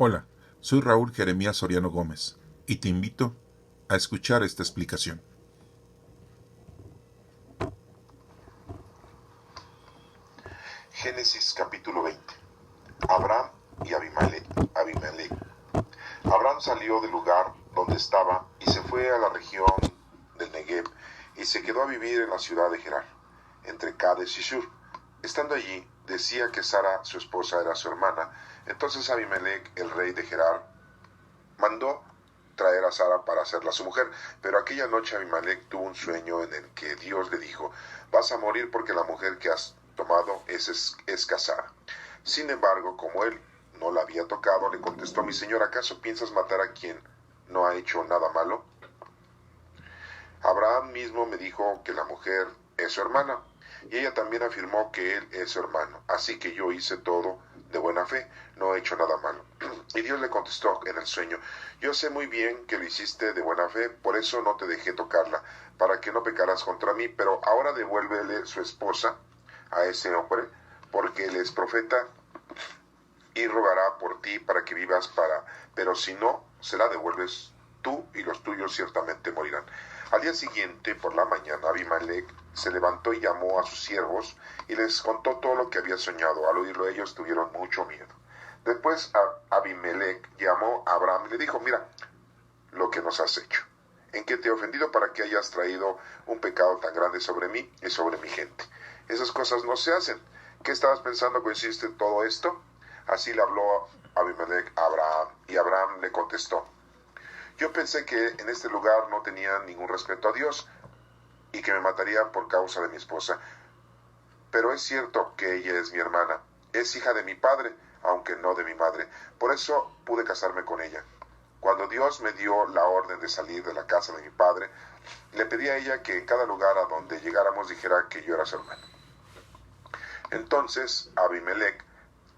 Hola, soy Raúl Jeremías Soriano Gómez y te invito a escuchar esta explicación. Génesis capítulo 20. Abraham y Abimelech. Abraham salió del lugar donde estaba y se fue a la región del Negev y se quedó a vivir en la ciudad de Gerar, entre Cades y Shur. Estando allí, decía que Sara, su esposa, era su hermana. Entonces Abimelech, el rey de Gerar, mandó traer a Sara para hacerla su mujer. Pero aquella noche Abimelech tuvo un sueño en el que Dios le dijo: vas a morir porque la mujer que has tomado es casada. Sin embargo, como él no la había tocado, le contestó: mi señor, ¿acaso piensas matar a quien no ha hecho nada malo? Abraham mismo me dijo que la mujer es su hermana, y ella también afirmó que él es su hermano. Así que yo hice todo de buena fe, no he hecho nada malo. Y Dios le contestó en el sueño: yo sé muy bien que lo hiciste de buena fe, por eso no te dejé tocarla, para que no pecaras contra mí. Pero ahora devuélvele su esposa a ese hombre, porque él es profeta y rogará por ti para que vivas pero si no, se la devuelves, tú y los tuyos ciertamente morirán. Al día siguiente, por la mañana, Abimelech se levantó y llamó a sus siervos y les contó todo lo que había soñado. Al oírlo, ellos tuvieron mucho miedo. Después Abimelech llamó a Abraham y le dijo: mira lo que nos has hecho, en que te he ofendido para que hayas traído un pecado tan grande sobre mí y sobre mi gente. Esas cosas no se hacen. ¿Qué estabas pensando cuando hiciste todo esto? Así le habló Abimelech a Abraham, y Abraham le contestó: yo pensé que en este lugar no tenían ningún respeto a Dios y que me matarían por causa de mi esposa. Pero es cierto que ella es mi hermana, es hija de mi padre, aunque no de mi madre. Por eso pude casarme con ella. Cuando Dios me dio la orden de salir de la casa de mi padre, le pedí a ella que en cada lugar a donde llegáramos dijera que yo era su hermano. Entonces Abimelech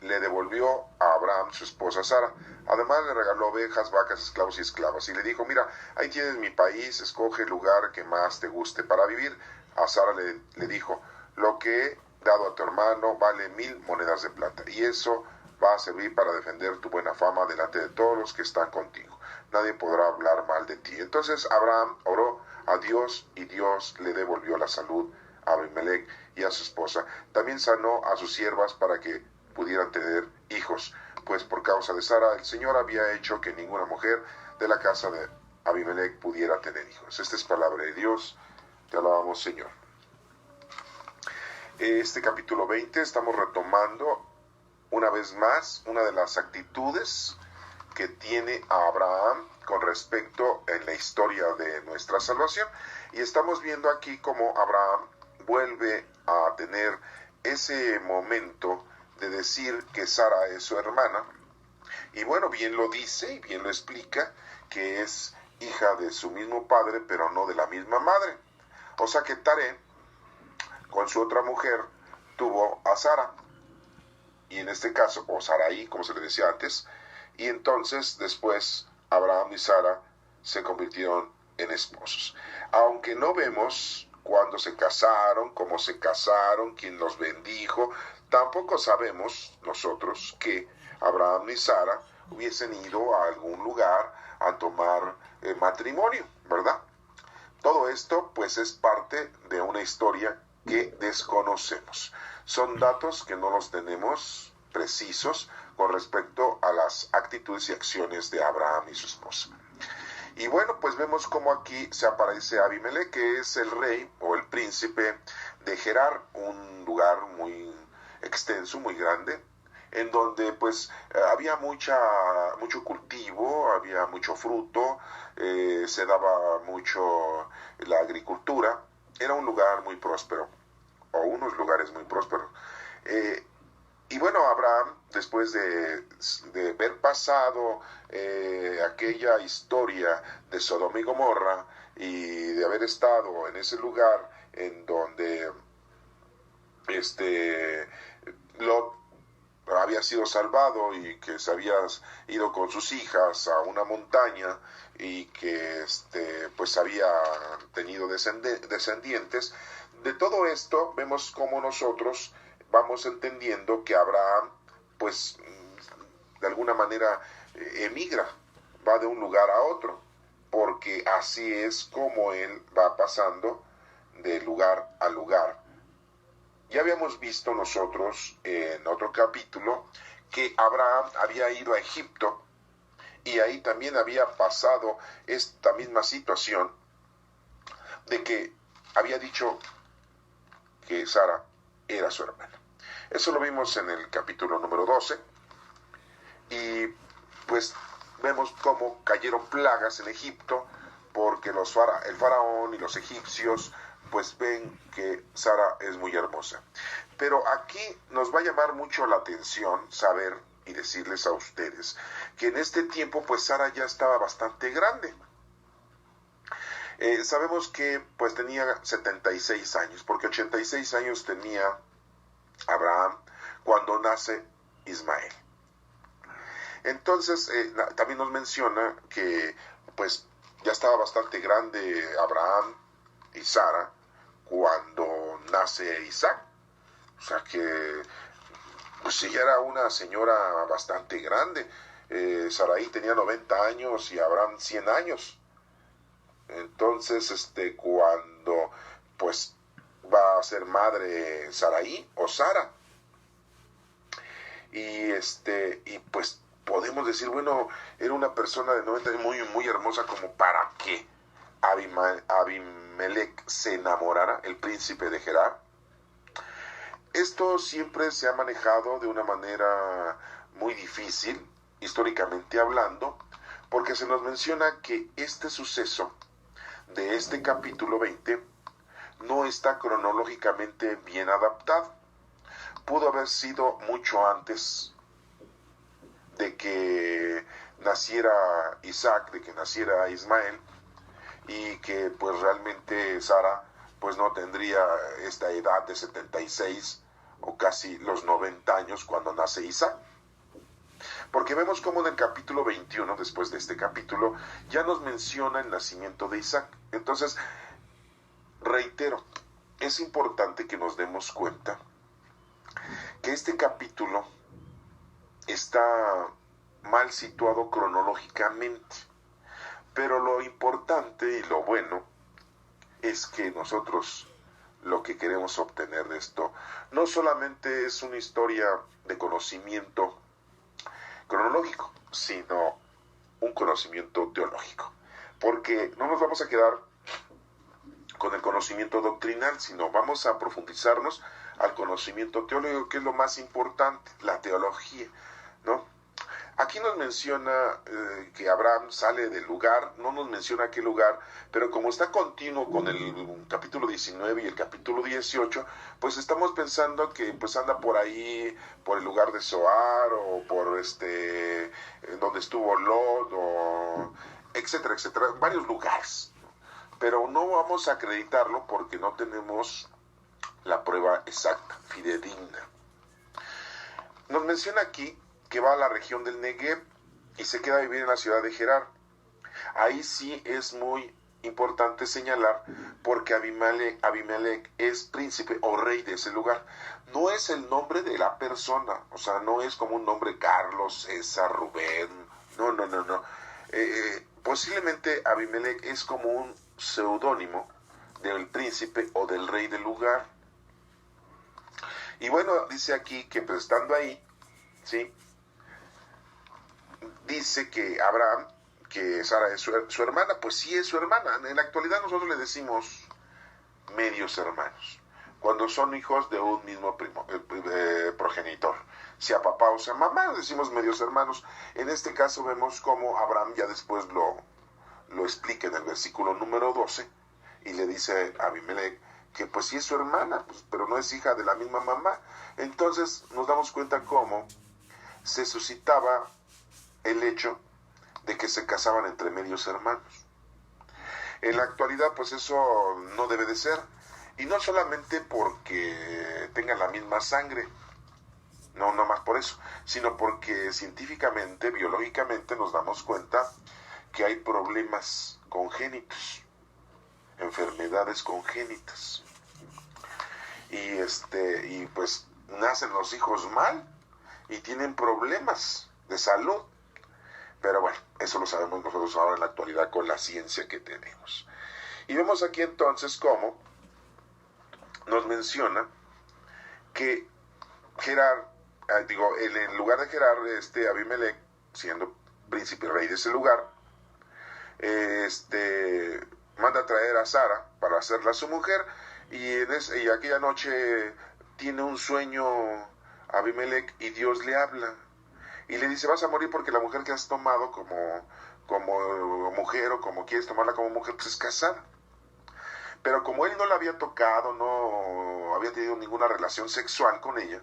le devolvió a Abraham su esposa Sara. Además le regaló ovejas, vacas, esclavos y esclavas. Y le dijo: mira, ahí tienes mi país, escoge el lugar que más te guste para vivir. A Sara le dijo: lo que he dado a tu hermano vale 1000 monedas de plata. Y eso va a servir para defender tu buena fama delante de todos los que están contigo. Nadie podrá hablar mal de ti. Entonces Abraham oró a Dios y Dios le devolvió la salud a Abimelech y a su esposa. También sanó a sus siervas para que pudieran tener hijos, pues por causa de Sara el Señor había hecho que ninguna mujer de la casa de Abimelech pudiera tener hijos. Esta es palabra de Dios. Te alabamos, Señor. Este capítulo 20 estamos retomando una vez más una de las actitudes que tiene Abraham con respecto en la historia de nuestra salvación, y estamos viendo aquí cómo Abraham vuelve a tener ese momento de decir que Sara es su hermana, y bueno, bien lo dice y bien lo explica, que es hija de su mismo padre pero no de la misma madre. O sea que Taré, con su otra mujer, tuvo a Sara, y en este caso, o Sarai, como se le decía antes, y entonces después Abraham y Sara se convirtieron en esposos. Aunque no vemos cuándo se casaron, cómo se casaron, quién los bendijo, tampoco sabemos nosotros que Abraham y Sara hubiesen ido a algún lugar a tomar matrimonio, ¿verdad? Todo esto pues es parte de una historia que desconocemos. Son datos que no los tenemos precisos con respecto a las actitudes y acciones de Abraham y su esposa. Y bueno, pues vemos cómo aquí se aparece Abimelech, que es el rey o el príncipe de Gerar, un lugar muy extenso, muy grande, en donde pues había mucho cultivo, había mucho fruto, se daba mucho la agricultura. Era un lugar muy próspero, o unos lugares muy prósperos. Y bueno, Abraham, después de ver pasado aquella historia de Sodoma y Gomorra, y de haber estado en ese lugar en donde Lot había sido salvado y que se había ido con sus hijas a una montaña y que pues había tenido descendientes. De todo esto vemos cómo nosotros vamos entendiendo que Abraham pues de alguna manera emigra, va de un lugar a otro, porque así es como él va pasando de lugar a lugar. Ya habíamos visto nosotros en otro capítulo que Abraham había ido a Egipto y ahí también había pasado esta misma situación de que había dicho que Sara era su hermana. Eso lo vimos en el capítulo número 12 y pues vemos cómo cayeron plagas en Egipto porque el faraón y los egipcios pues ven que Sara es muy hermosa. Pero aquí nos va a llamar mucho la atención saber y decirles a ustedes que en este tiempo pues Sara ya estaba bastante grande. Sabemos que pues tenía 76 años, porque 86 años tenía Abraham cuando nace Ismael. Entonces también nos menciona que pues ya estaba bastante grande Abraham y Sara cuando nace Isaac. O sea que pues ella era una señora bastante grande. Sarai tenía 90 años y Abraham 100 años. Entonces, cuando pues va a ser madre Sarai o Sara. Y pues podemos decir, bueno, era una persona de 90 años muy hermosa, como para que Abimelech se enamorara, el príncipe de Gerar. Esto siempre se ha manejado de una manera muy difícil, históricamente hablando, porque se nos menciona que este suceso de este capítulo 20 no está cronológicamente bien adaptado. Pudo haber sido mucho antes de que naciera Isaac, de que naciera Ismael, y que pues realmente Sara pues no tendría esta edad de 76 o casi los 90 años cuando nace Isaac. Porque vemos como en el capítulo 21, después de este capítulo, ya nos menciona el nacimiento de Isaac. Entonces, reitero, es importante que nos demos cuenta que este capítulo está mal situado cronológicamente. Pero lo importante y lo bueno es que nosotros lo que queremos obtener de esto no solamente es una historia de conocimiento cronológico, sino un conocimiento teológico. Porque no nos vamos a quedar con el conocimiento doctrinal, sino vamos a profundizarnos al conocimiento teológico, que es lo más importante, la teología, ¿no? Aquí nos menciona que Abraham sale del lugar, no nos menciona qué lugar, pero como está continuo con el capítulo 19 y el capítulo 18, pues estamos pensando que pues anda por ahí, por el lugar de Zoar, o por donde estuvo Lot, o etcétera, etcétera, varios lugares. Pero no vamos a acreditarlo porque no tenemos la prueba exacta, fidedigna. Nos menciona aquí que va a la región del Negev y se queda a vivir en la ciudad de Gerar. Ahí sí es muy importante señalar porque Abimelech es príncipe o rey de ese lugar. No es el nombre de la persona, o sea, no es como un nombre Carlos, César, Rubén, no. Posiblemente Abimelech es como un seudónimo del príncipe o del rey del lugar. Y bueno, dice aquí que pues, estando ahí, ¿sí?, dice que Abraham, que Sara es su hermana, pues sí es su hermana. En la actualidad nosotros le decimos medios hermanos, cuando son hijos de un mismo progenitor, sea papá o sea mamá, decimos medios hermanos. En este caso vemos cómo Abraham ya después lo explica en el versículo número 12, y le dice a Abimelech que pues sí es su hermana, pues, pero no es hija de la misma mamá. Entonces nos damos cuenta cómo se suscitaba el hecho de que se casaban entre medios hermanos. En la actualidad pues eso no debe de ser, y no solamente porque tengan la misma sangre, no más por eso, sino porque científicamente, biológicamente nos damos cuenta que hay problemas congénitos, enfermedades congénitas, y pues nacen los hijos mal y tienen problemas de salud. Pero bueno, eso lo sabemos nosotros ahora en la actualidad con la ciencia que tenemos. Y vemos aquí entonces cómo nos menciona que en el lugar de Gerar, Abimelech, siendo príncipe y rey de ese lugar, manda a traer a Sara para hacerla su mujer, y aquella noche tiene un sueño Abimelech y Dios le habla y le dice: vas a morir porque la mujer que has tomado como mujer, o como quieres tomarla como mujer, pues es casada. Pero como él no la había tocado, no había tenido ninguna relación sexual con ella,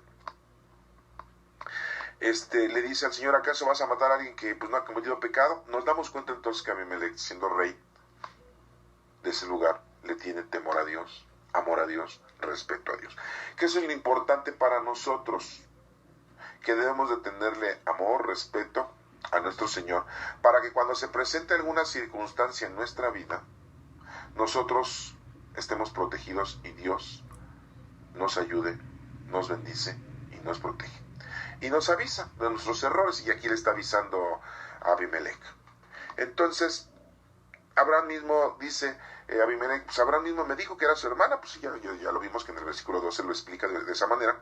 le dice al Señor: ¿acaso vas a matar a alguien que pues no ha cometido pecado? Nos damos cuenta entonces que Abimelech, siendo rey de ese lugar, le tiene temor a Dios, amor a Dios, respeto a Dios. Que eso es lo importante para nosotros, que debemos de tenerle amor, respeto a nuestro Señor, para que cuando se presente alguna circunstancia en nuestra vida, nosotros estemos protegidos y Dios nos ayude, nos bendice y nos protege. Y nos avisa de nuestros errores, y aquí le está avisando a Abimelech. Entonces, Abraham mismo dice, Abimelech, pues Abraham mismo me dijo que era su hermana, pues ya lo vimos que en el versículo 12 lo explica de esa manera.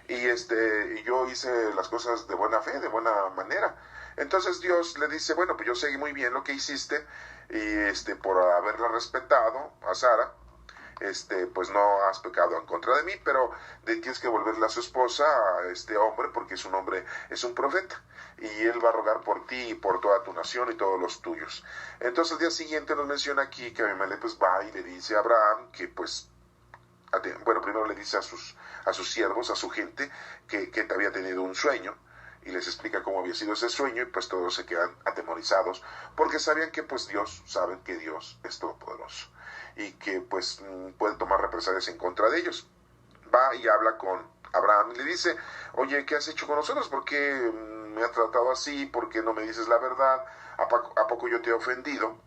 Y yo hice las cosas de buena fe, de buena manera. Entonces Dios le dice: bueno, pues yo sé muy bien lo que hiciste, y por haberla respetado a Sara, pues no has pecado en contra de mí, pero tienes que volverla a su esposa, a este hombre, porque es un hombre, es un profeta, y él va a rogar por ti y por toda tu nación y todos los tuyos. Entonces al día siguiente nos menciona aquí que Abimelech pues va y le dice a Abraham que pues, bueno, primero le dice a sus siervos, a su gente, que había tenido un sueño, y les explica cómo había sido ese sueño, y pues todos se quedan atemorizados, porque sabían que pues saben que Dios es todopoderoso, y que pues puede tomar represalias en contra de ellos. Va y habla con Abraham y le dice: oye, ¿qué has hecho con nosotros? ¿Por qué me has tratado así? ¿Por qué no me dices la verdad? ¿A poco yo te he ofendido?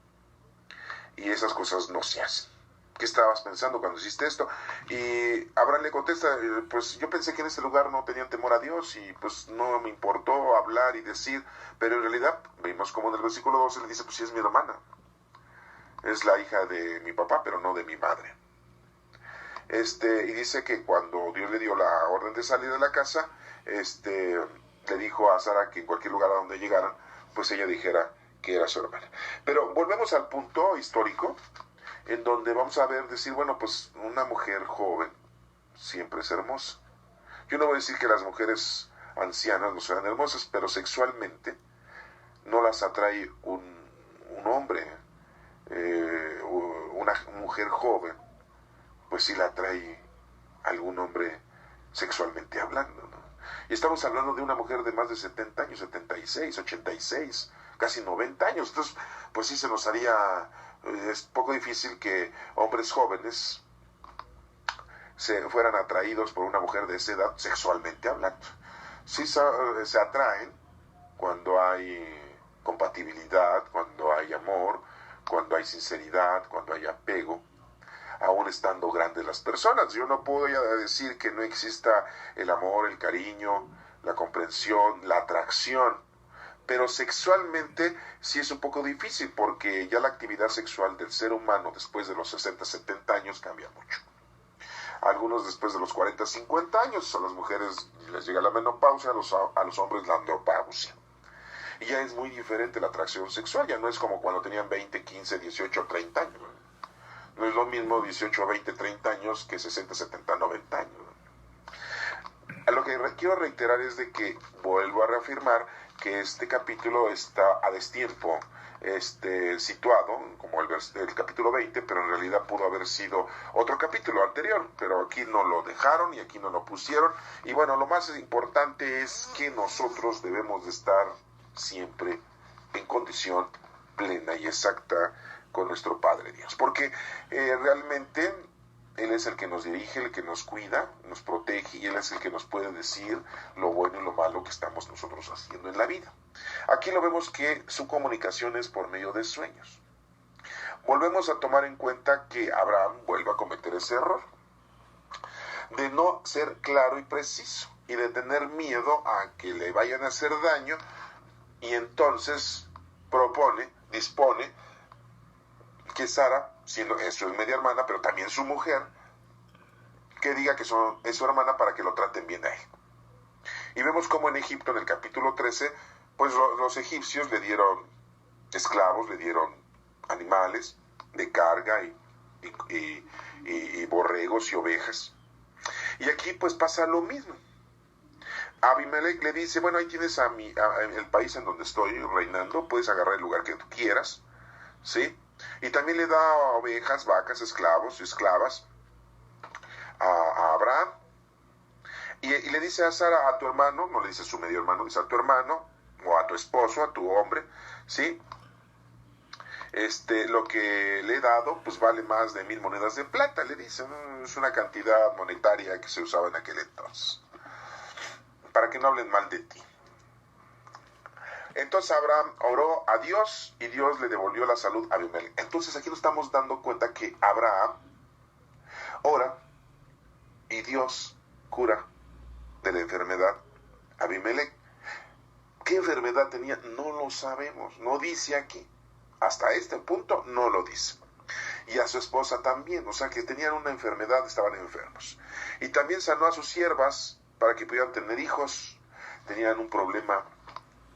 Y esas cosas no se hacen. ¿Qué estabas pensando cuando hiciste esto? Y Abraham le contesta: pues yo pensé que en ese lugar no tenían temor a Dios, y pues no me importó hablar y decir, pero en realidad vimos como en el versículo 12 le dice: pues sí, es mi hermana, es la hija de mi papá, pero no de mi madre. Y dice que cuando Dios le dio la orden de salir de la casa, le dijo a Sara que en cualquier lugar a donde llegaran, pues ella dijera que era su hermana. Pero volvemos al punto histórico, en donde vamos a decir, bueno, pues una mujer joven siempre es hermosa. Yo no voy a decir que las mujeres ancianas no sean hermosas, pero sexualmente no las atrae un hombre, una mujer joven, pues sí la atrae algún hombre sexualmente hablando, ¿no? Y estamos hablando de una mujer de más de 70 años, 76, 86, casi 90 años. Entonces, pues sí se nos haría, es poco difícil que hombres jóvenes se fueran atraídos por una mujer de esa edad sexualmente hablando. Sí se atraen cuando hay compatibilidad, cuando hay amor, cuando hay sinceridad, cuando hay apego, aún estando grandes las personas. Yo no puedo ya decir que no exista el amor, el cariño, la comprensión, la atracción, pero sexualmente sí es un poco difícil, porque ya la actividad sexual del ser humano después de los 60, 70 años cambia mucho. Algunos después de los 40, 50 años, a las mujeres les llega la menopausia, a los hombres la andropausia. Y ya es muy diferente la atracción sexual, ya no es como cuando tenían 20, 15, 18, 30 años. No es lo mismo 18, 20, 30 años que 60, 70, 90 años. A lo que quiero reiterar es de que vuelvo a reafirmar que este capítulo está a destiempo situado como el capítulo 20, pero en realidad pudo haber sido otro capítulo anterior, pero aquí no lo dejaron y aquí no lo pusieron. Y bueno, lo más importante es que nosotros debemos de estar siempre en condición plena y exacta con nuestro Padre Dios, porque realmente Él es el que nos dirige, el que nos cuida, nos protege, y Él es el que nos puede decir lo bueno y lo malo que estamos nosotros haciendo en la vida. Aquí lo vemos que su comunicación es por medio de sueños. Volvemos a tomar en cuenta que Abraham vuelve a cometer ese error de no ser claro y preciso, y de tener miedo a que le vayan a hacer daño y entonces dispone que Sara, siendo es su media hermana, pero también su mujer, que diga que es su hermana para que lo traten bien a él. Y vemos como en Egipto, en el capítulo 13, pues los egipcios le dieron esclavos, le dieron animales de carga y borregos y ovejas. Y aquí pues pasa lo mismo. Abimelech le dice, bueno, ahí tienes el país en donde estoy reinando, puedes agarrar el lugar que tú quieras, ¿sí? Y también le da ovejas, vacas, esclavos y esclavas a Abraham. Y le dice a Sara, a tu hermano, no le dice a su medio hermano, dice a tu hermano, o a tu esposo, a tu hombre, ¿sí? Lo que le he dado, pues vale más de 1000 monedas de plata, le dice, es una cantidad monetaria que se usaba en aquel entonces, para que no hablen mal de ti. Entonces Abraham oró a Dios y Dios le devolvió la salud a Abimelech. Entonces aquí nos estamos dando cuenta que Abraham ora y Dios cura de la enfermedad a Abimelech. ¿Qué enfermedad tenía? No lo sabemos, no dice aquí. Hasta este punto no lo dice. Y a su esposa también, o sea que tenían una enfermedad, estaban enfermos. Y también sanó a sus siervas para que pudieran tener hijos. Tenían un problema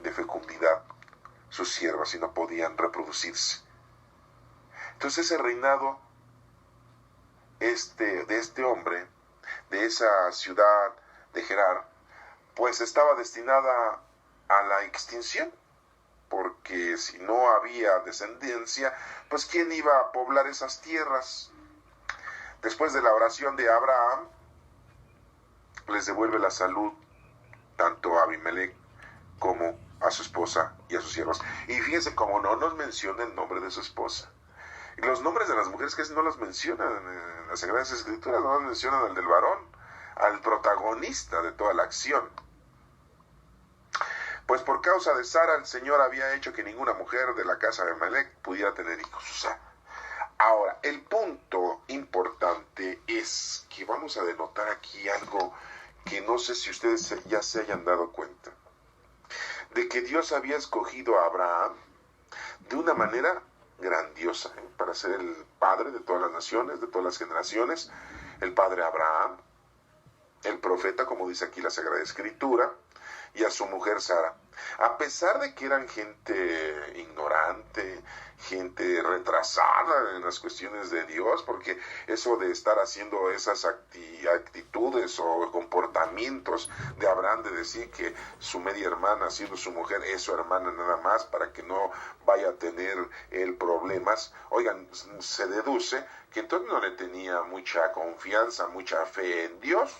de fecundidad, sus siervas, y no podían reproducirse. Entonces ese reinado de este hombre, de esa ciudad de Gerar, pues estaba destinada a la extinción, porque si no había descendencia, pues ¿quién iba a poblar esas tierras? Después de la oración de Abraham, les devuelve la salud tanto a Abimelech como a su esposa y a sus siervos. Y fíjense cómo no nos menciona el nombre de su esposa. Y los nombres de las mujeres casi no los mencionan en las Sagradas Escrituras, no mencionan al del varón, al protagonista de toda la acción. Pues por causa de Sara, el Señor había hecho que ninguna mujer de la casa de Abimelech pudiera tener hijos. O sea, ahora, el punto importante es que vamos a denotar aquí algo que no sé si ustedes ya se hayan dado cuenta, de que Dios había escogido a Abraham de una manera grandiosa, para ser el padre de todas las naciones, de todas las generaciones, el padre Abraham, el profeta, como dice aquí la Sagrada Escritura, y a su mujer Sara. A pesar de que eran gente ignorante, gente retrasada en las cuestiones de Dios, porque eso de estar haciendo esas actitudes o comportamientos de Abraham, de decir que su media hermana, siendo su mujer, es su hermana nada más, para que no vaya a tener él problemas, oigan, se deduce que entonces no le tenía mucha confianza, mucha fe en Dios.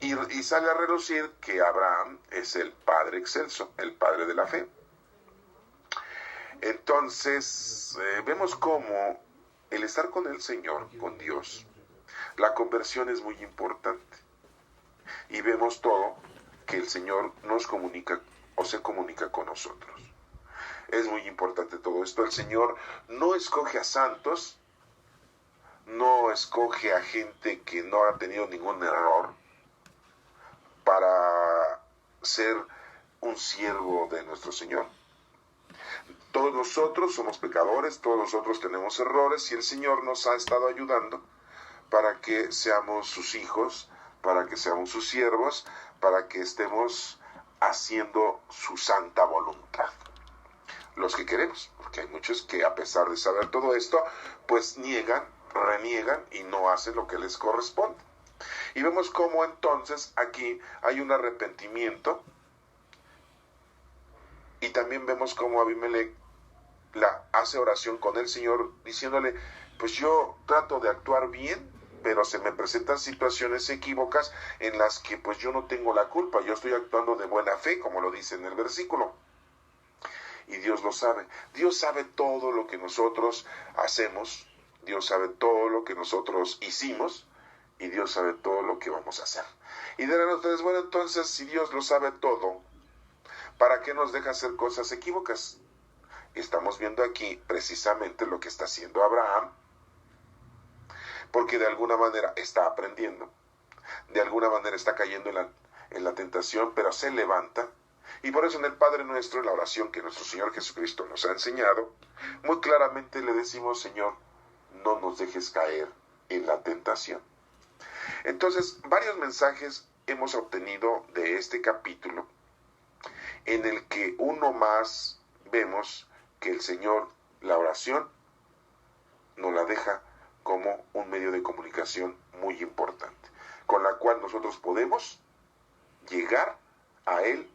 Y sale a relucir que Abraham es el Padre excelso, el Padre de la fe. Entonces, vemos cómo el estar con el Señor, con Dios, la conversión es muy importante. Y vemos todo que el Señor nos comunica o se comunica con nosotros. Es muy importante todo esto. El Señor no escoge a santos, no escoge a gente que no ha tenido ningún error para ser un siervo de nuestro Señor. Todos nosotros somos pecadores, todos nosotros tenemos errores, y el Señor nos ha estado ayudando para que seamos sus hijos, para que seamos sus siervos, para que estemos haciendo su santa voluntad. Los que queremos, porque hay muchos que a pesar de saber todo esto, pues reniegan y no hacen lo que les corresponde. Y vemos cómo entonces aquí hay un arrepentimiento, y también vemos cómo Abimelech hace oración con el Señor diciéndole, pues yo trato de actuar bien, pero se me presentan situaciones equívocas en las que pues yo no tengo la culpa, yo estoy actuando de buena fe, como lo dice en el versículo. Y Dios lo sabe. Dios sabe todo lo que nosotros hacemos, Dios sabe todo lo que nosotros hicimos, y Dios sabe todo lo que vamos a hacer. Y dirán ustedes, bueno, entonces, si Dios lo sabe todo, ¿para qué nos deja hacer cosas equívocas? Estamos viendo aquí precisamente lo que está haciendo Abraham, porque de alguna manera está aprendiendo, de alguna manera está cayendo en la tentación, pero se levanta, Y por eso en el Padre Nuestro, en la oración que nuestro Señor Jesucristo nos ha enseñado, muy claramente le decimos: Señor, no nos dejes caer en la tentación. Entonces, varios mensajes hemos obtenido de este capítulo, en el que uno más vemos que el Señor, la oración, nos la deja como un medio de comunicación muy importante, con la cual nosotros podemos llegar a Él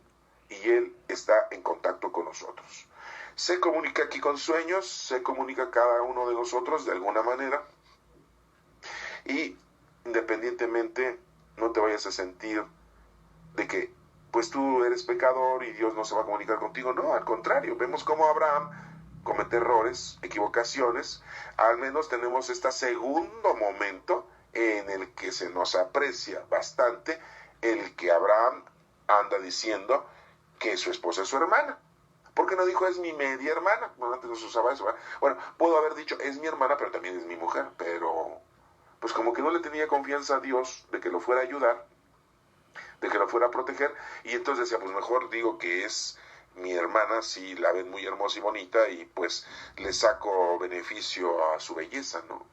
y Él está en contacto con nosotros. Se comunica aquí con sueños, se comunica cada uno de nosotros de alguna manera, y independientemente no te vayas a sentir de que pues tú eres pecador y Dios no se va a comunicar contigo. No, al contrario, vemos cómo Abraham comete errores, equivocaciones. Al menos tenemos este segundo momento en el que se nos aprecia bastante el que Abraham anda diciendo que su esposa es su hermana. ¿Por qué no dijo es mi media hermana? Bueno, antes no se usaba eso, ¿verdad? Bueno, puedo haber dicho es mi hermana, pero también es mi mujer. Pero pues como que no le tenía confianza a Dios de que lo fuera a ayudar, de que lo fuera a proteger, y entonces decía, pues mejor digo que es mi hermana, si la ven muy hermosa y bonita, y pues le saco beneficio a su belleza, ¿no?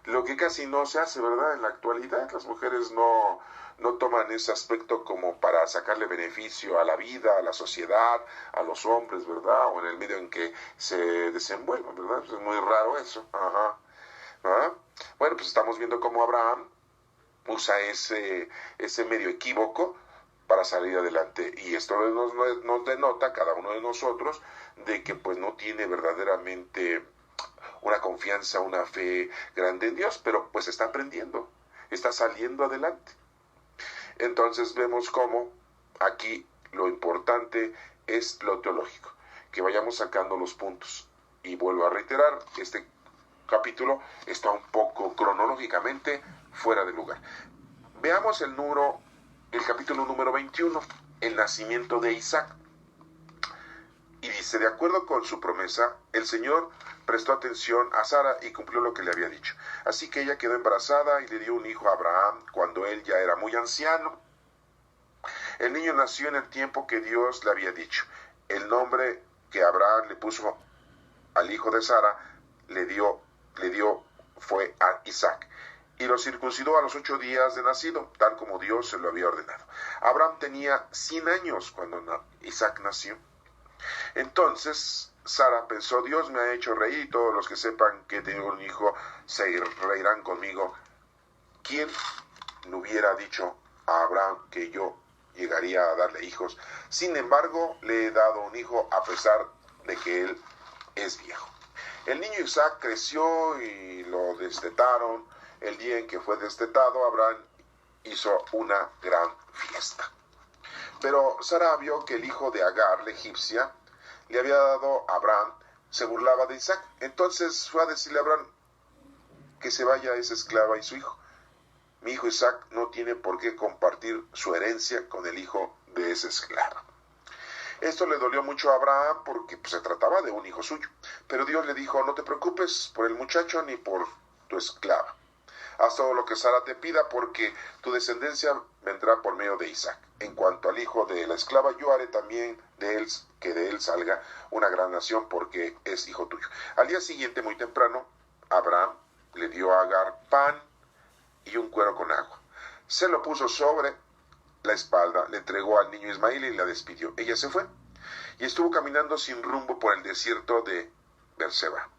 Lo que casi no se hace, ¿verdad? En la actualidad las mujeres no toman ese aspecto como para sacarle beneficio a la vida, a la sociedad, a los hombres, ¿verdad? O en el medio en que se desenvuelven, ¿verdad? Pues es muy raro eso. Ajá. ¿Ah? Bueno, pues estamos viendo cómo Abraham usa ese medio equívoco para salir adelante, y esto nos denota a cada uno de nosotros de que pues no tiene verdaderamente una confianza, una fe grande en Dios, pero pues está aprendiendo, está saliendo adelante. Entonces vemos cómo aquí lo importante es lo teológico, que vayamos sacando los puntos. Y vuelvo a reiterar, este capítulo está un poco cronológicamente fuera de lugar. Veamos el capítulo número 21, el nacimiento de Isaac. Y dice: de acuerdo con su promesa, el Señor prestó atención a Sara y cumplió lo que le había dicho. Así que ella quedó embarazada y le dio un hijo a Abraham cuando él ya era muy anciano. El niño nació en el tiempo que Dios le había dicho. El nombre que Abraham le puso al hijo de Sara le dio fue a Isaac, y lo circuncidó a los 8 días de nacido, tal como Dios se lo había ordenado. Abraham tenía 100 años cuando Isaac nació. Entonces Sara pensó: Dios me ha hecho reír, y todos los que sepan que he tenido un hijo se reirán conmigo. ¿Quién le hubiera dicho a Abraham que yo llegaría a darle hijos? Sin embargo, le he dado un hijo a pesar de que él es viejo. El niño Isaac creció y lo destetaron. El día en que fue destetado, Abraham hizo una gran fiesta. Pero Sara vio que el hijo de Agar, la egipcia, le había dado a Abraham, se burlaba de Isaac. Entonces fue a decirle a Abraham que se vaya esa esclava y su hijo. Mi hijo Isaac no tiene por qué compartir su herencia con el hijo de esa esclava. Esto le dolió mucho a Abraham porque pues, se trataba de un hijo suyo. Pero Dios le dijo: no te preocupes por el muchacho ni por tu esclava. Haz todo lo que Sara te pida, porque tu descendencia vendrá por medio de Isaac. En cuanto al hijo de la esclava, yo haré también que de él salga una gran nación, porque es hijo tuyo. Al día siguiente, muy temprano, Abraham le dio a Agar pan y un cuero con agua. Se lo puso sobre la espalda, le entregó al niño Ismael y la despidió. Ella se fue y estuvo caminando sin rumbo por el desierto de Beerseba.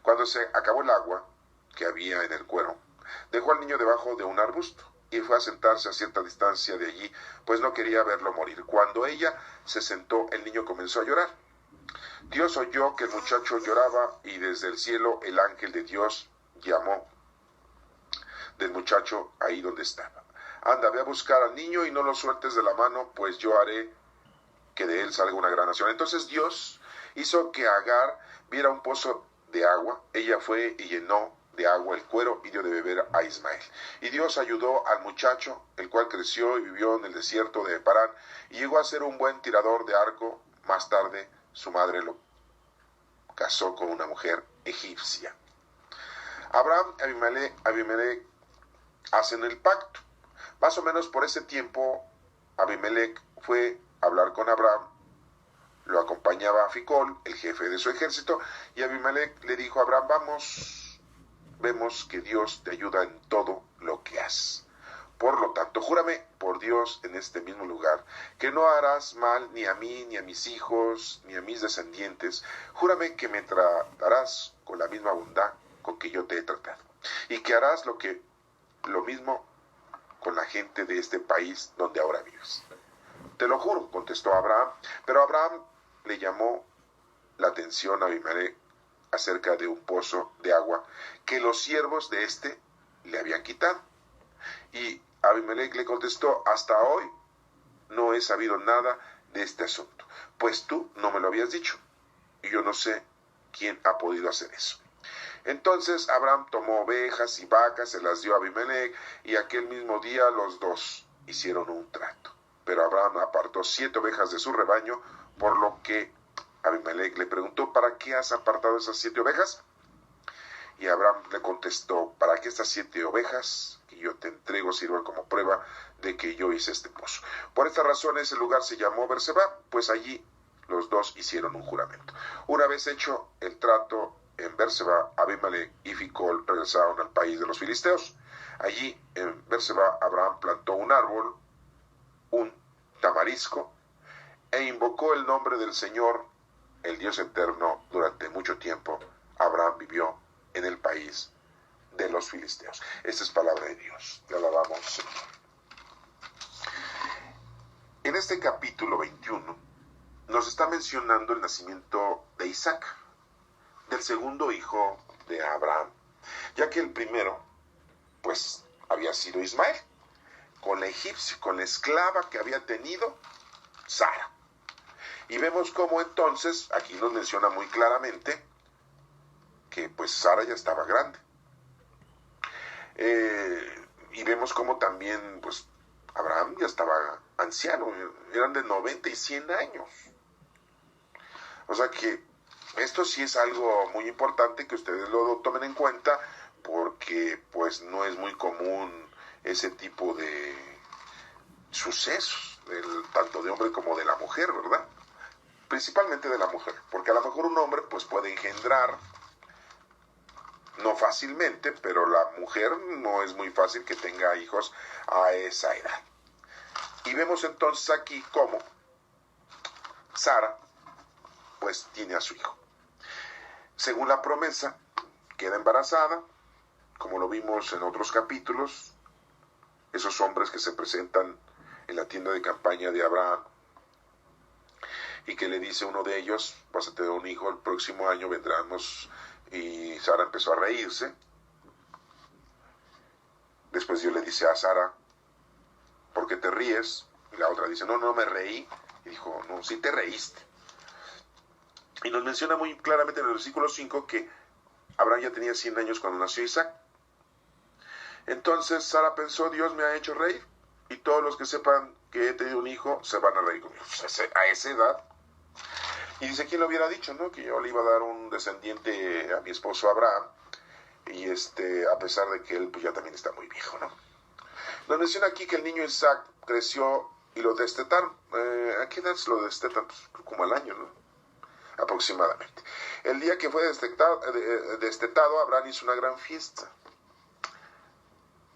Cuando se acabó el agua que había en el cuero, dejó al niño debajo de un arbusto y fue a sentarse a cierta distancia de allí, pues no quería verlo morir. Cuando ella se sentó, el niño comenzó a llorar. Dios oyó que el muchacho lloraba, y desde el cielo el ángel de Dios llamó del muchacho ahí donde estaba: anda, ve a buscar al niño y no lo sueltes de la mano, pues yo haré que de él salga una gran nación. Entonces Dios hizo que Agar viera un pozo de agua. Ella fue y llenó de agua el cuero y dio de beber a Ismael. Y Dios ayudó al muchacho, el cual creció y vivió en el desierto de Parán, y llegó a ser un buen tirador de arco. Más tarde su madre lo casó con una mujer egipcia. Abraham y Abimelech hacen el pacto. Más o menos por ese tiempo, Abimelech fue hablar con Abraham, lo acompañaba a Ficol, el jefe de su ejército, y Abimelech le dijo a Abraham, vemos que Dios te ayuda en todo lo que haces. Por lo tanto, júrame por Dios en este mismo lugar, que no harás mal ni a mí, ni a mis hijos, ni a mis descendientes. Júrame que me tratarás con la misma bondad con que yo te he tratado, y que harás lo mismo con la gente de este país donde ahora vives. Te lo juro, contestó Abraham. Pero Abraham le llamó la atención a Abimelech acerca de un pozo de agua que los siervos de éste le habían quitado. Y Abimelech le contestó, hasta hoy no he sabido nada de este asunto, pues tú no me lo habías dicho, y yo no sé quién ha podido hacer eso. Entonces Abraham tomó ovejas y vacas, se las dio a Abimelech, y aquel mismo día los dos hicieron un trato. Pero Abraham apartó 7 ovejas de su rebaño, por lo que Abimelech le preguntó, ¿para qué has apartado esas 7 ovejas? Y Abraham le contestó, para que estas 7 ovejas que yo te entrego sirvan como prueba de que yo hice este pozo. Por esta razón ese lugar se llamó Berseba, pues allí los dos hicieron un juramento. Una vez hecho el trato en Berseba, Abimelech y Ficol regresaron al país de los filisteos. Allí en Berseba Abraham plantó un árbol, un tamarisco, e invocó el nombre del Señor, el Dios eterno. Durante mucho tiempo Abraham vivió en el país de los filisteos. Esta es palabra de Dios. Te alabamos, Señor. En este capítulo 21 nos está mencionando el nacimiento de Isaac, del segundo hijo de Abraham, ya que el primero, pues, había sido Ismael, con la egipcia, con la esclava que había tenido Sara. Y vemos cómo entonces, aquí nos menciona muy claramente, que pues Sara ya estaba grande. Y vemos cómo también, pues, Abraham ya estaba anciano, eran de 90 y 100 años. O sea que esto sí es algo muy importante que ustedes lo tomen en cuenta, porque pues no es muy común ese tipo de sucesos, tanto de hombre como de la mujer, ¿verdad? Principalmente de la mujer, porque a lo mejor un hombre pues puede engendrar, no fácilmente, pero la mujer no es muy fácil que tenga hijos a esa edad. Y vemos entonces aquí cómo Sara pues tiene a su hijo. Según la promesa, queda embarazada, como lo vimos en otros capítulos, esos hombres que se presentan en la tienda de campaña de Abraham, y que le dice uno de ellos, vas a tener un hijo, el próximo año vendremos, y Sara empezó a reírse. Después Dios le dice a Sara, ¿por qué te ríes? Y la otra dice, no me reí. Y dijo, no, sí te reíste. Y nos menciona muy claramente en el versículo 5 que Abraham ya tenía 100 años cuando nació Isaac. Entonces Sara pensó, Dios me ha hecho reír, y todos los que sepan que he tenido un hijo se van a reír conmigo. A esa edad. Y dice, ¿quién lo hubiera dicho, no? Que yo le iba a dar un descendiente a mi esposo Abraham, y a pesar de que él pues ya también está muy viejo, ¿no? Nos menciona aquí que el niño Isaac creció y lo destetaron. ¿A qué edad se lo destetan? Pues como al año, ¿no? Aproximadamente. El día que fue destetado, Abraham hizo una gran fiesta,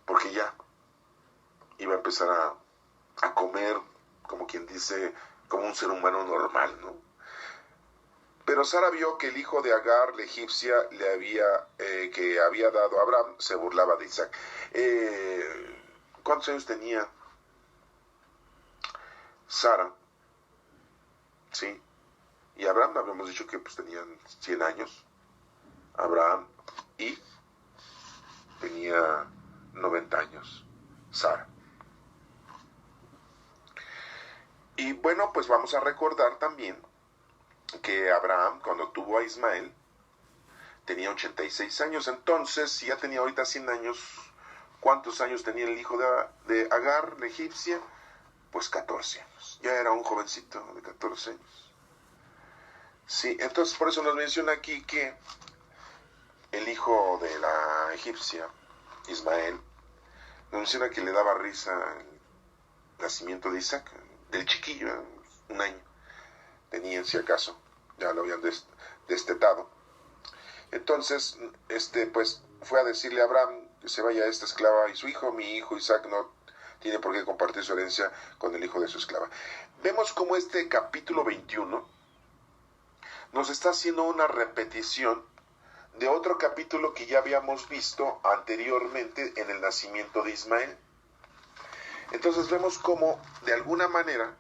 porque ya iba a empezar a comer, como quien dice, como un ser humano normal, ¿no? Pero Sara vio que el hijo de Agar, la egipcia, que había dado a Abraham, se burlaba de Isaac. ¿Cuántos años tenía Sara? Sí. Y Abraham, habíamos dicho que pues tenían 100 años. Abraham, y tenía 90 años Sara. Y bueno, pues vamos a recordar también que Abraham, cuando tuvo a Ismael, tenía 86 años. Entonces, si ya tenía ahorita 100 años, ¿cuántos años tenía el hijo de Agar, la egipcia? Pues 14 años. Ya era un jovencito de 14 años. Sí, entonces por eso nos menciona aquí que el hijo de la egipcia, Ismael, nos menciona que le daba risa el nacimiento de Isaac, del chiquillo. un año. Tenían, si acaso, ya lo habían destetado. Entonces, pues fue a decirle a Abraham que se vaya esta esclava y su hijo, mi hijo Isaac, no tiene por qué compartir su herencia con el hijo de su esclava. Vemos como este capítulo 21 nos está haciendo una repetición de otro capítulo que ya habíamos visto anteriormente en el nacimiento de Ismael. Entonces vemos cómo de alguna manera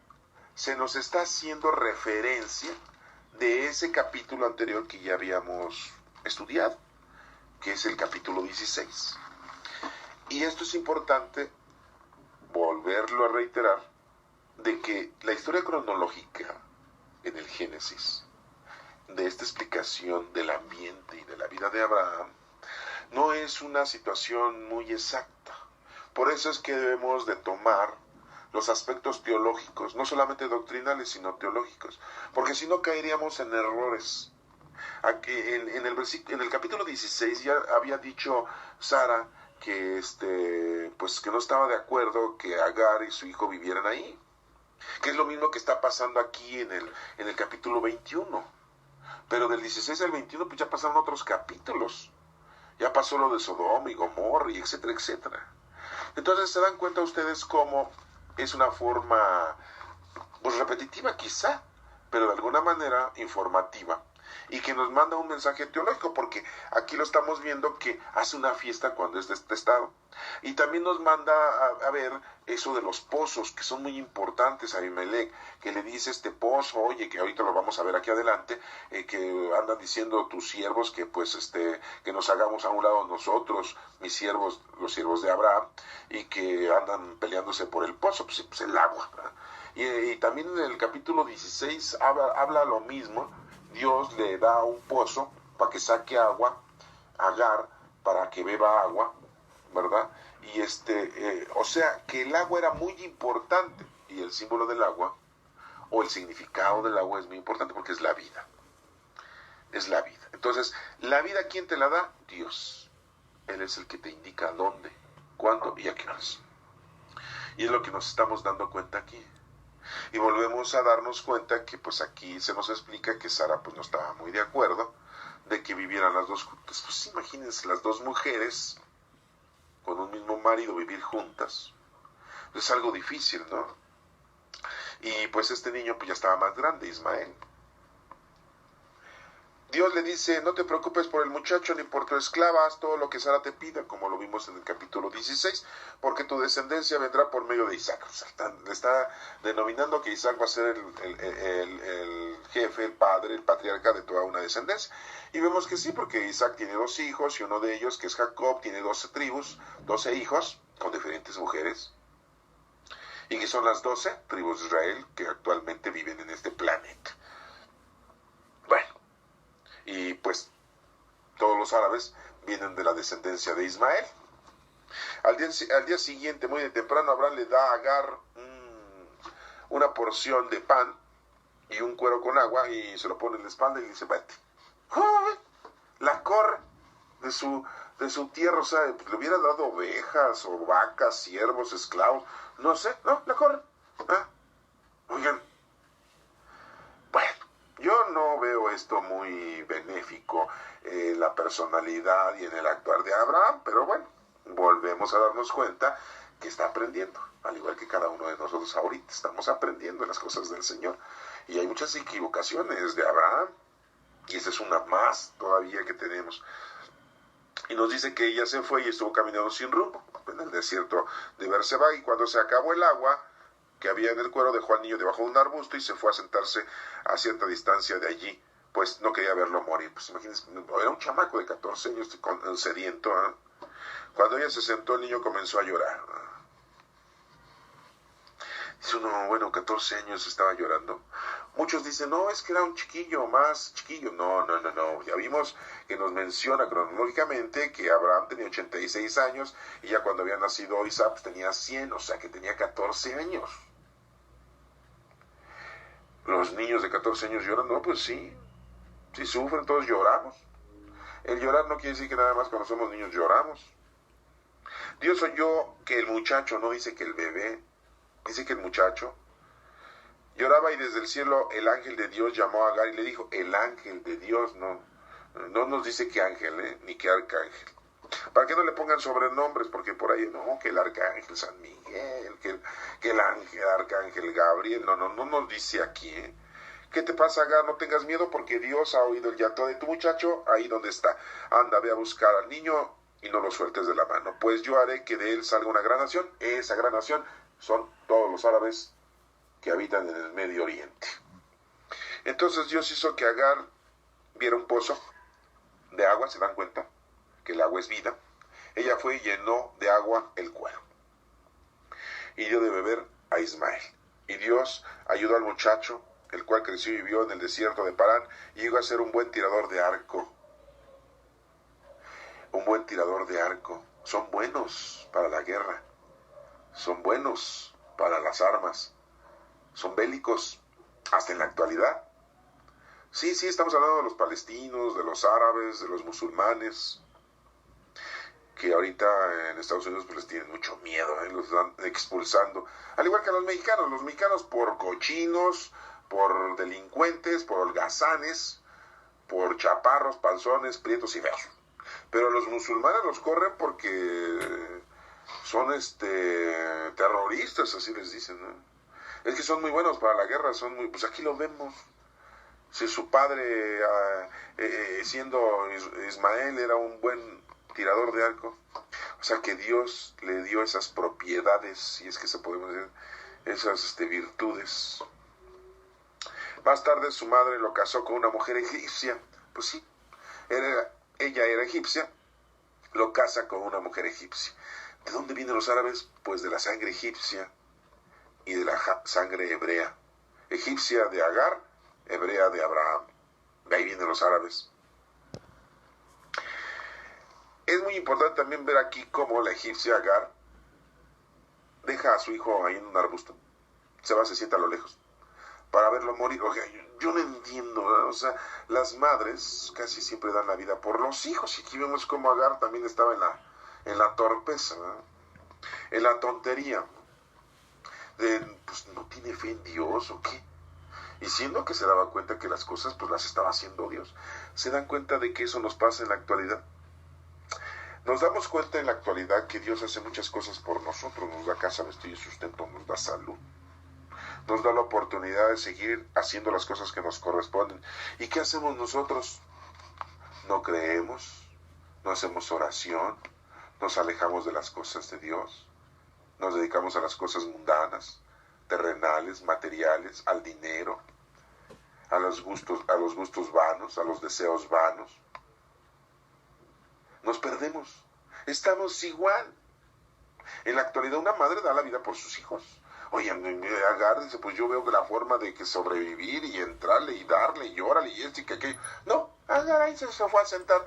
se nos está haciendo referencia de ese capítulo anterior que ya habíamos estudiado, que es el capítulo 16. Y esto es importante volverlo a reiterar, de que la historia cronológica en el Génesis, de esta explicación del ambiente y de la vida de Abraham, no es una situación muy exacta. Por eso es que debemos de tomar los aspectos teológicos, no solamente doctrinales, sino teológicos, porque si no caeríamos en errores. Aquí, en el capítulo 16 ya había dicho Sara que, pues que no estaba de acuerdo que Agar y su hijo vivieran ahí, que es lo mismo que está pasando aquí en el capítulo 21. Pero del 16 al 21 pues ya pasaron otros capítulos. Ya pasó lo de Sodoma y Gomorra y etcétera, etcétera. Entonces se dan cuenta ustedes cómo es una forma pues repetitiva quizá, pero de alguna manera informativa, y que nos manda un mensaje teológico, porque aquí lo estamos viendo que hace una fiesta cuando es detestado. Y también nos manda a ver eso de los pozos, que son muy importantes. A Abimelech, que le dice este pozo, oye, que ahorita lo vamos a ver aquí adelante, que andan diciendo tus siervos que pues que nos hagamos a un lado nosotros, mis siervos, los siervos de Abraham, y que andan peleándose por el pozo, pues el agua. Y también en el capítulo 16 habla lo mismo. Dios le da un pozo para que saque agua a Agar, para que beba agua, ¿verdad? Y o sea, que el agua era muy importante, y el símbolo del agua, o el significado del agua es muy importante, porque es la vida. Es la vida. Entonces, la vida, ¿quién te la da? Dios. Él es el que te indica dónde, cuándo y a qué horas. Y es lo que nos estamos dando cuenta aquí. Y volvemos a darnos cuenta que pues aquí se nos explica que Sara pues no estaba muy de acuerdo de que vivieran las dos juntas. Pues imagínense, las dos mujeres con un mismo marido vivir juntas. Es algo difícil, ¿no? Y pues este niño pues ya estaba más grande, Ismael. Dios le dice, no te preocupes por el muchacho ni por tu esclava, haz todo lo que Sara te pida, como lo vimos en el capítulo 16, porque tu descendencia vendrá por medio de Isaac. O sea, le está denominando que Isaac va a ser el jefe, el padre, el patriarca de toda una descendencia. Y vemos que sí, porque Isaac tiene 2 hijos, y uno de ellos, que es Jacob, tiene 12 tribus, 12 hijos, con diferentes mujeres, y que son las 12 tribus de Israel que actualmente viven en este planeta. Bueno. Y pues todos los árabes vienen de la descendencia de Ismael. Al día siguiente, muy de temprano, Abraham le da a Agar una porción de pan y un cuero con agua, y se lo pone en la espalda y le dice, vete. La corre de su tierra. O sea, pues, le hubiera dado ovejas o vacas, siervos, esclavos, no sé, no, la corre. Oigan, bueno, yo no veo esto muy benéfico en la personalidad y en el actuar de Abraham, pero bueno, volvemos a darnos cuenta que está aprendiendo, al igual que cada uno de nosotros ahorita estamos aprendiendo las cosas del Señor. Y hay muchas equivocaciones de Abraham, y esa es una más todavía que tenemos. Y nos dice que ella se fue y estuvo caminando sin rumbo en el desierto de Berseba, y cuando se acabó el agua que había en el cuero, dejó al niño debajo de un arbusto y se fue a sentarse a cierta distancia de allí, pues no quería verlo morir. Pues imagínense, era un chamaco de 14 años sediento. Cuando ella se sentó, el niño comenzó a llorar. Dice uno, bueno, 14 años estaba llorando. Muchos dicen, no, es que era un chiquillo, más chiquillo. No. Ya vimos que nos menciona cronológicamente que Abraham tenía 86 años, y ya cuando había nacido Isaac pues tenía 100, o sea que tenía 14 años. Los niños de 14 años lloran, no, pues sí. Si sufren, todos lloramos. El llorar no quiere decir que nada más cuando somos niños lloramos. Dios oyó que el muchacho, no dice que el bebé, dice que el muchacho Lloraba y desde el cielo el ángel de Dios llamó a Agar y le dijo, el ángel de Dios, no nos dice qué ángel, ni qué arcángel. Para que no le pongan sobrenombres, porque por ahí, no, que el arcángel San Miguel, que el ángel, arcángel Gabriel, no nos dice aquí, ¿eh? ¿Qué te pasa, Agar? No tengas miedo porque Dios ha oído el llanto de tu muchacho ahí donde está. Anda, ve a buscar al niño y no lo sueltes de la mano, pues yo haré que de él salga una gran nación. Esa gran nación son todos los árabes que habitan en el Medio Oriente. Entonces Dios hizo que Agar viera un pozo de agua, ¿se dan cuenta? Que el agua es vida. Ella fue y llenó de agua el cuero y dio de beber a Ismael. Y Dios ayudó al muchacho, el cual creció y vivió en el desierto de Parán, y llegó a ser un buen tirador de arco. Un buen tirador de arco. Son buenos para la guerra, son buenos para las armas, son bélicos hasta en la actualidad. Sí, estamos hablando de los palestinos, de los árabes, de los musulmanes, que ahorita en Estados Unidos pues les tienen mucho miedo, los están expulsando, al igual que a los mexicanos por cochinos, por delincuentes, por holgazanes, por chaparros, panzones, prietos y feos. Pero los musulmanes los corren porque son terroristas, así les dicen, ¿no? Es que son muy buenos para la guerra, pues aquí lo vemos. Si su padre, siendo Ismael, era un buen tirador de arco, o sea que Dios le dio esas propiedades, si es que se podemos decir, esas virtudes. Más tarde su madre lo casó con una mujer egipcia, pues sí, ella era egipcia, lo casa con una mujer egipcia. ¿De dónde vienen los árabes? Pues de la sangre egipcia y de la sangre hebrea. Egipcia de Agar, hebrea de Abraham. De ahí vienen los árabes. Es muy importante también ver aquí cómo la egipcia Agar deja a su hijo ahí en un arbusto. Se sienta a lo lejos para verlo morir. O sea, yo no entiendo, ¿verdad? O sea, las madres casi siempre dan la vida por los hijos. Y aquí vemos cómo Agar también estaba en la torpeza, ¿verdad? En la tontería. Pues no tiene fe en Dios o qué. Y siendo que se daba cuenta que las cosas pues las estaba haciendo Dios. ¿Se dan cuenta de que eso nos pasa en la actualidad? Nos damos cuenta en la actualidad que Dios hace muchas cosas por nosotros. Nos da casa, vestido y sustento, nos da salud. Nos da la oportunidad de seguir haciendo las cosas que nos corresponden. ¿Y qué hacemos nosotros? No creemos, no hacemos oración, nos alejamos de las cosas de Dios, nos dedicamos a las cosas mundanas, terrenales, materiales, al dinero, a los gustos vanos, a los deseos vanos. Nos perdemos, estamos igual. En la actualidad una madre da la vida por sus hijos. Oye, Agar dice, pues yo veo que la forma de que sobrevivir y entrarle y darle y órale y esto y que aquello. No, Agar ahí se fue a sentar.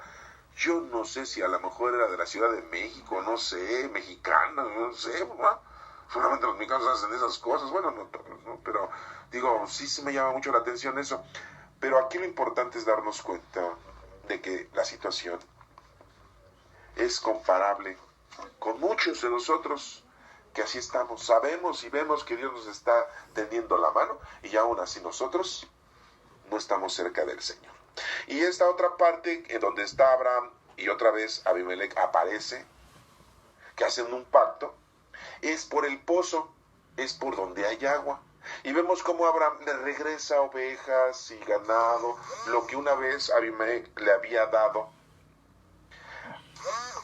Yo no sé si a lo mejor era de la Ciudad de México, no sé, mexicana, no sé, ¿no? Solamente los mexicanos hacen esas cosas, bueno, no todos, ¿no? Pero digo, sí me llama mucho la atención eso. Pero aquí lo importante es darnos cuenta de que la situación es comparable con muchos de nosotros que así estamos. Sabemos y vemos que Dios nos está tendiendo la mano y aún así nosotros no estamos cerca del Señor. Y esta otra parte en donde está Abraham y otra vez Abimelech aparece, que hacen un pacto, es por el pozo, es por donde hay agua. Y vemos cómo Abraham le regresa ovejas y ganado, lo que una vez Abimelech le había dado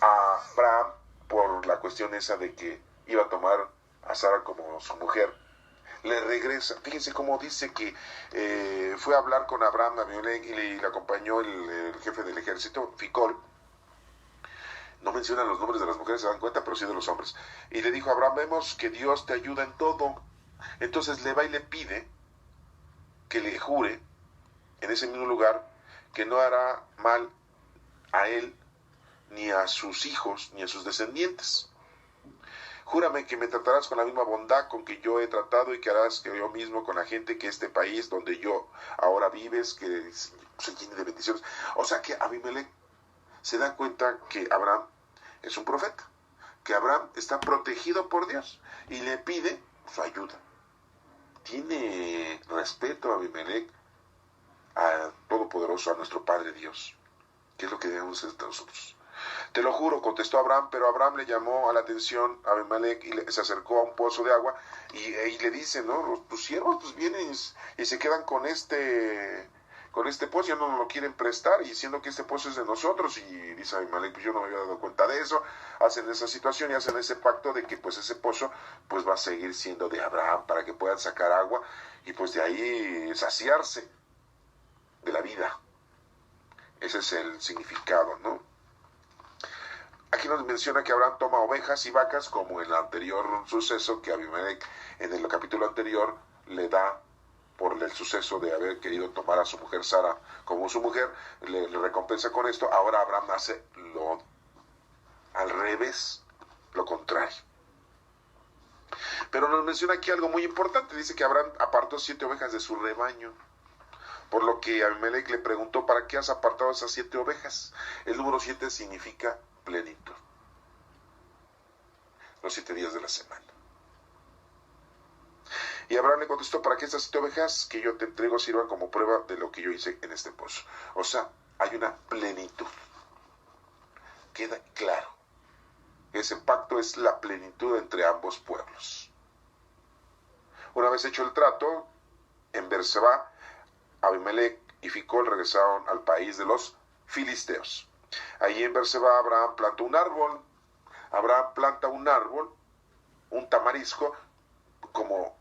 a Abraham por la cuestión esa de que iba a tomar a Sara como su mujer. Le regresa. Fíjense cómo dice que fue a hablar con Abraham y le acompañó el jefe del ejército, Ficol. No mencionan los nombres de las mujeres, se dan cuenta, pero sí de los hombres. Y le dijo a Abraham, vemos que Dios te ayuda en todo. Entonces le va y le pide que le jure en ese mismo lugar que no hará mal a él, ni a sus hijos, ni a sus descendientes. Júrame que me tratarás con la misma bondad con que yo he tratado y que harás que yo mismo con la gente que este país donde yo ahora vives, que se llene de bendiciones. O sea que Abimelech se da cuenta que Abraham es un profeta, que Abraham está protegido por Dios y le pide su ayuda. tiene respeto a Abimelech, a Todopoderoso, a nuestro Padre Dios. ¿Qué es lo que debemos hacer nosotros? Te lo juro, contestó Abraham, pero Abraham le llamó a la atención a Abimelech y se acercó a un pozo de agua y le dice, ¿no? Tus siervos pues vienen y se quedan con este pozo, ya no nos lo quieren prestar, y diciendo que este pozo es de nosotros. Y dice Abimelech, pues yo no me había dado cuenta de eso. Hacen esa situación y hacen ese pacto de que pues ese pozo pues va a seguir siendo de Abraham para que puedan sacar agua y pues de ahí saciarse de la vida. Ese es el significado, ¿no? Aquí nos menciona que Abraham toma ovejas y vacas, como en el anterior suceso que Abimelech en el capítulo anterior le da por el suceso de haber querido tomar a su mujer Sara como su mujer, le recompensa con esto. Ahora Abraham hace lo al revés, lo contrario. Pero nos menciona aquí algo muy importante. Dice que Abraham apartó 7 ovejas de su rebaño. Por lo que Abimelech le preguntó, ¿para qué has apartado esas 7 ovejas? El número 7 significa plenitud. Los 7 días de la semana. Y Abraham le contestó, para que estas 7 ovejas que yo te entrego sirvan como prueba de lo que yo hice en este pozo. O sea, hay una plenitud. Queda claro. Ese pacto es la plenitud entre ambos pueblos. Una vez hecho el trato, en Berseba, Abimelech y Ficol regresaron al país de los filisteos. Allí en Berseba Abraham plantó un árbol. Abraham planta un árbol, un tamarisco, como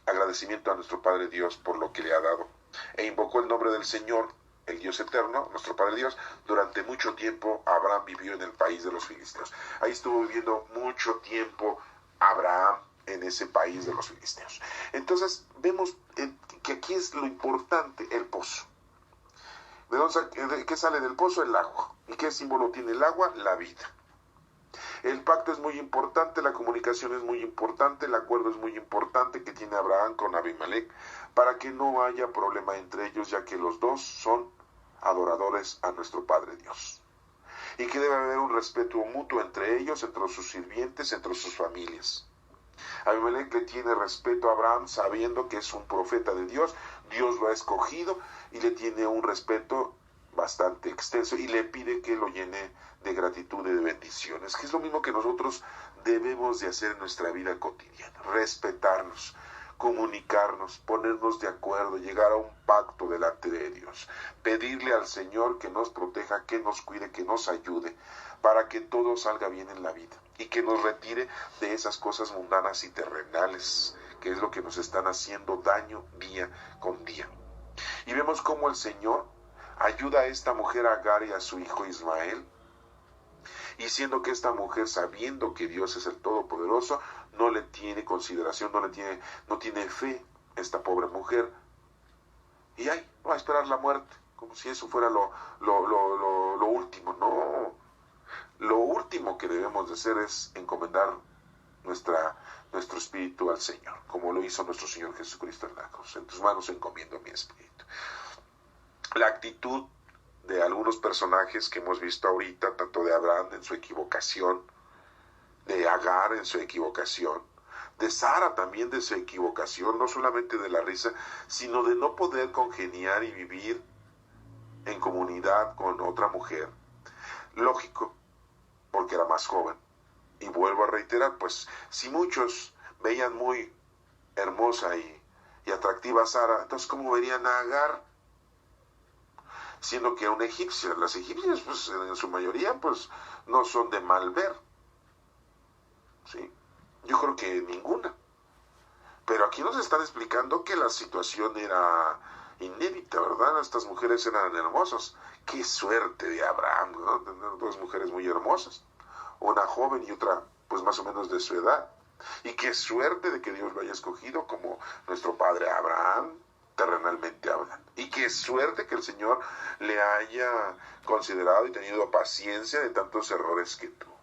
agradecimiento a nuestro Padre Dios por lo que le ha dado. E invocó el nombre del Señor, el Dios eterno, nuestro Padre Dios. Durante mucho tiempo Abraham vivió en el país de los filisteos. Ahí estuvo viviendo mucho tiempo Abraham en ese país de los filisteos. Entonces vemos que aquí es lo importante, el pozo. ¿De qué sale del pozo? El agua. ¿Y qué símbolo tiene el agua? La vida. El pacto es muy importante, la comunicación es muy importante, el acuerdo es muy importante que tiene Abraham con Abimelech para que no haya problema entre ellos, ya que los dos son adoradores a nuestro Padre Dios. Y que debe haber un respeto mutuo entre ellos, entre sus sirvientes, entre sus familias. Abimelech le tiene respeto a Abraham sabiendo que es un profeta de Dios, Dios lo ha escogido y le tiene un respeto bastante extenso y le pide que lo llene de gratitud y de bendiciones, que es lo mismo que nosotros debemos de hacer en nuestra vida cotidiana, respetarnos, comunicarnos, ponernos de acuerdo, llegar a un pacto delante de Dios, pedirle al Señor que nos proteja, que nos cuide, que nos ayude, para que todo salga bien en la vida y que nos retire de esas cosas mundanas y terrenales, que es lo que nos están haciendo daño día con día. Y vemos cómo el Señor ayuda a esta mujer Agar y a su hijo Ismael, y siendo que esta mujer, sabiendo que Dios es el Todopoderoso, no le tiene consideración, no tiene fe esta pobre mujer, y ahí va a esperar la muerte, como si eso fuera lo último. No, lo último que debemos de hacer es encomendar nuestro espíritu al Señor, como lo hizo nuestro Señor Jesucristo en la cruz. En tus manos encomiendo mi espíritu. La actitud de algunos personajes que hemos visto ahorita, tanto de Abraham en su equivocación, de Agar en su equivocación, de Sara también de su equivocación, no solamente de la risa, sino de no poder congeniar y vivir en comunidad con otra mujer. Lógico, porque era más joven. Y vuelvo a reiterar, pues si muchos veían muy hermosa y atractiva a Sara, entonces ¿cómo verían a Agar? Siendo que era una egipcia. Las egipcias, pues en su mayoría, pues no son de mal ver. ¿Sí? Yo creo que ninguna. Pero aquí nos están explicando que la situación era inédita, ¿verdad? Estas mujeres eran hermosas. Qué suerte de Abraham, ¿no? Tener 2 mujeres muy hermosas. Una joven y otra, pues más o menos de su edad. Y qué suerte de que Dios lo haya escogido como nuestro padre Abraham, terrenalmente hablando. Y qué suerte que el Señor le haya considerado y tenido paciencia de tantos errores que tuvo.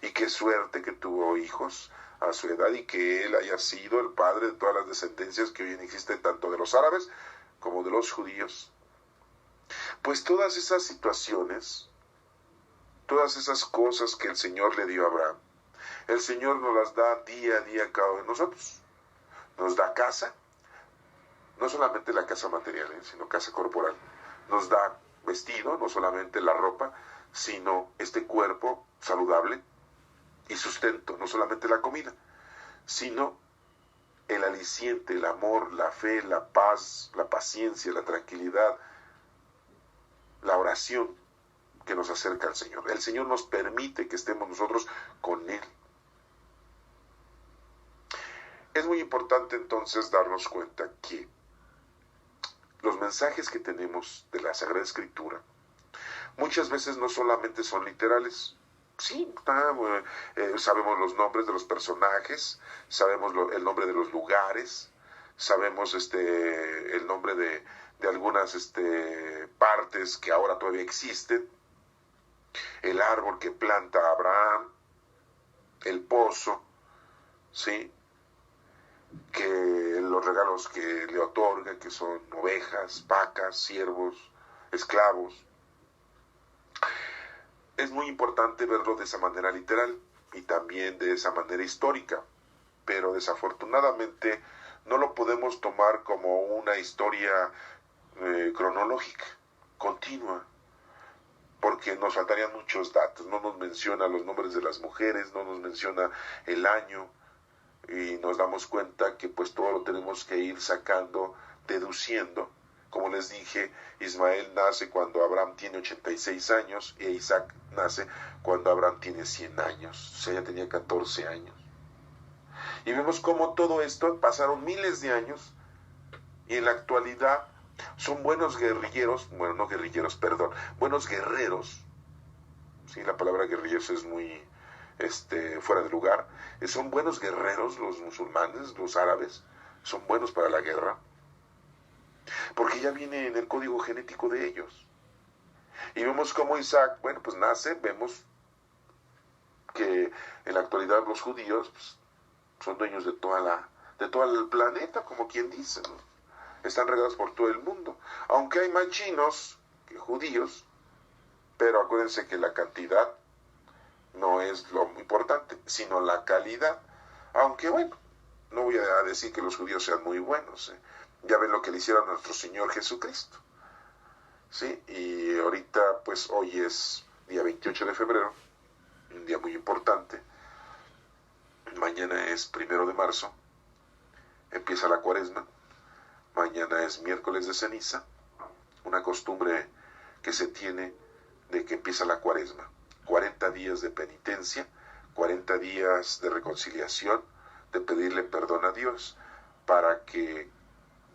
Y qué suerte que tuvo hijos a su edad y que él haya sido el padre de todas las descendencias que hoy existen, tanto de los árabes como de los judíos. Pues todas esas situaciones, todas esas cosas que el Señor le dio a Abraham, el Señor nos las da día a día a cada uno de nosotros. Nos da casa, no solamente la casa material, sino casa corporal. Nos da vestido, no solamente la ropa, sino este cuerpo saludable y sustento, no solamente la comida, sino el aliciente, el amor, la fe, la paz, la paciencia, la tranquilidad, la oración que nos acerca al Señor. El Señor nos permite que estemos nosotros con Él. Es muy importante entonces darnos cuenta que los mensajes que tenemos de la Sagrada Escritura muchas veces no solamente son literales. Sí, sabemos los nombres de los personajes, sabemos el nombre de los lugares, sabemos el nombre de algunas partes que ahora todavía existen, el árbol que planta Abraham, el pozo, ¿sí? Que los regalos que le otorga, que son ovejas, vacas, siervos, esclavos. Es muy importante verlo de esa manera literal y también de esa manera histórica, pero desafortunadamente no lo podemos tomar como una historia cronológica, continua, porque nos faltarían muchos datos. No nos menciona los nombres de las mujeres, no nos menciona el año, y nos damos cuenta que pues todo lo tenemos que ir sacando, deduciendo. Como les dije, Ismael nace cuando Abraham tiene 86 años e Isaac nace cuando Abraham tiene 100 años. O sea, ya tenía 14 años. Y vemos cómo todo esto pasaron miles de años y en la actualidad son buenos guerrilleros, bueno, no guerrilleros, perdón, buenos guerreros. Sí, la palabra guerrilleros es muy fuera de lugar. Son buenos guerreros los musulmanes, los árabes, son buenos para la guerra, porque ya viene en el código genético de ellos. Y vemos cómo Isaac, bueno, pues nace, vemos que en la actualidad los judíos pues, son dueños de todo el planeta, como quien dice, ¿no? Están regados por todo el mundo, aunque hay más chinos que judíos, pero acuérdense que la cantidad no es lo importante, sino la calidad. Aunque bueno, no voy a decir que los judíos sean muy buenos, ¿eh? Ya ven lo que le hicieron a nuestro Señor Jesucristo, ¿sí? Y ahorita, pues hoy es día 28 de febrero, un día muy importante. Mañana es 1 de marzo, empieza la Cuaresma. Mañana es miércoles de ceniza, una costumbre que se tiene de que empieza la Cuaresma. 40 días de penitencia, 40 días de reconciliación, de pedirle perdón a Dios, para que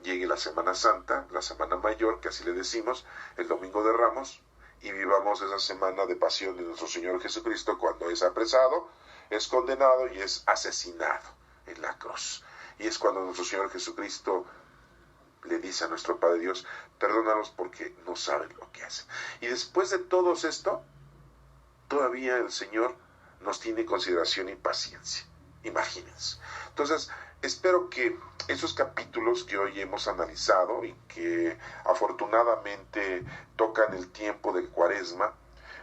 llegue la Semana Santa, la Semana Mayor, que así le decimos, el Domingo de Ramos, y vivamos esa semana de pasión de nuestro Señor Jesucristo, cuando es apresado, es condenado y es asesinado en la cruz. Y es cuando nuestro Señor Jesucristo le dice a nuestro Padre Dios, perdónalos porque no saben lo que hacen. Y después de todo esto, todavía el Señor nos tiene consideración y paciencia. Imagínense. Entonces, espero que esos capítulos que hoy hemos analizado y que afortunadamente tocan el tiempo de Cuaresma,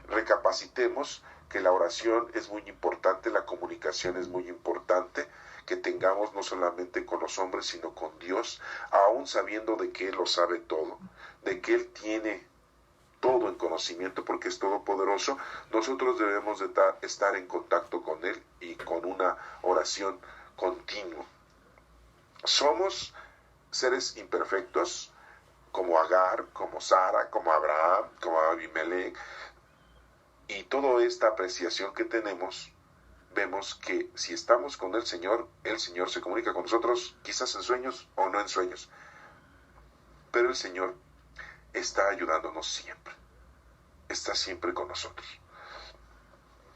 recapacitemos que la oración es muy importante, la comunicación es muy importante, que tengamos no solamente con los hombres, sino con Dios, aún sabiendo de que Él lo sabe todo, de que Él tiene todo en conocimiento porque es todopoderoso. Nosotros debemos de estar en contacto con Él y con una oración continua. Somos seres imperfectos, como Agar, como Sara, como Abraham, como Abimelech, y toda esta apreciación que tenemos, vemos que si estamos con el Señor se comunica con nosotros, quizás en sueños o no en sueños, pero el Señor está ayudándonos siempre, está siempre con nosotros.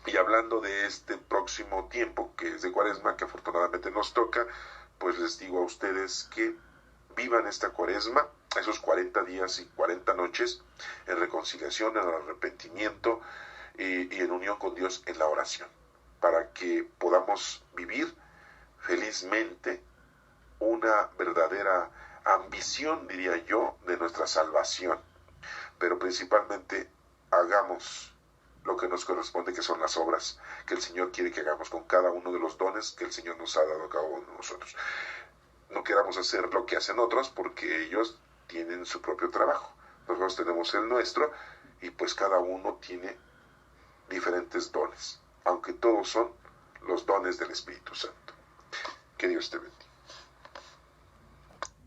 Y hablando de este próximo tiempo, que es de Cuaresma, que afortunadamente nos toca, pues les digo a ustedes que vivan esta Cuaresma, esos 40 días y 40 noches, en reconciliación, en arrepentimiento y en unión con Dios en la oración, para que podamos vivir felizmente una verdadera ambición, diría yo, de nuestra salvación. Pero principalmente hagamos lo que nos corresponde, que son las obras que el Señor quiere que hagamos con cada uno de los dones que el Señor nos ha dado a cada uno de nosotros. no queramos hacer lo que hacen otros, porque ellos tienen su propio trabajo. Nosotros tenemos el nuestro, y pues cada uno tiene diferentes dones, aunque todos son los dones del Espíritu Santo. Que Dios te bendiga.